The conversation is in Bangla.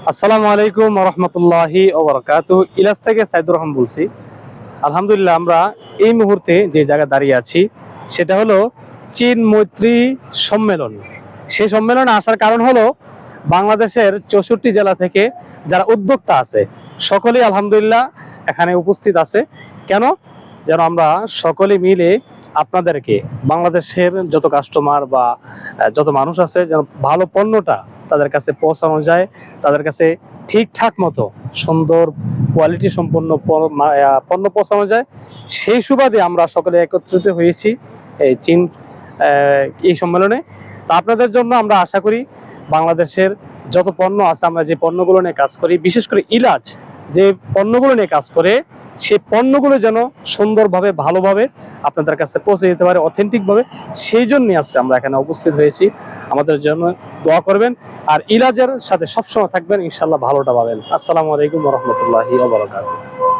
আসসালামু আলাইকুম রহমতুল্লাহি ওবরাকাতু। ইলাজ থেকে সাইদুর রহমান বলছি। আলহামদুলিল্লাহ, আমরা এই মুহূর্তে যে জায়গায় দাঁড়িয়ে আছি সেটা হলো চীন মৈত্রী সম্মেলন। সেই সম্মেলনে আসার কারণ হলো বাংলাদেশের 64 জেলা থেকে যারা উদ্যোক্তা আছে সকলেই আলহামদুলিল্লাহ এখানে উপস্থিত আছে। কেন? যেন আমরা সকলে মিলে আপনাদেরকে বাংলাদেশের যত কাস্টমার বা যত মানুষ আছে যেন ভালো পণ্যটা তাদের কাছে পৌঁছানো যায়, তাদের কাছে ঠিকঠাক মতো সুন্দর কোয়ালিটি সম্পন্ন পণ্য পৌঁছানো যায়। সেই সুবাদে আমরা সকলে একত্রিত হয়েছি এই চীন এই সম্মেলনে। তা আপনাদের জন্য আমরা আশা করি বাংলাদেশের যত পণ্য আছে, আমরা যে পণ্যগুলো নিয়ে কাজ করি, বিশেষ করে ইলাজ যে পণ্যগুলো নিয়ে কাজ করে, সেই পণ্যগুলো যেন সুন্দরভাবে ভালোভাবে আপনাদের কাছে পৌঁছে যেতে পারে অথেন্টিকভাবে। সেই জন্যই আজকে আমরা এখানে উপস্থিত হয়েছি। আমাদের জন্য দোয়া করবেন আর ইলাজের সাথে সবসময় থাকবেন, ইনশাল্লাহ ভালোটা পাবেন। আসসালামু আলাইকুম রহমতুল্লাহি ওয়া বারাকাতুহু।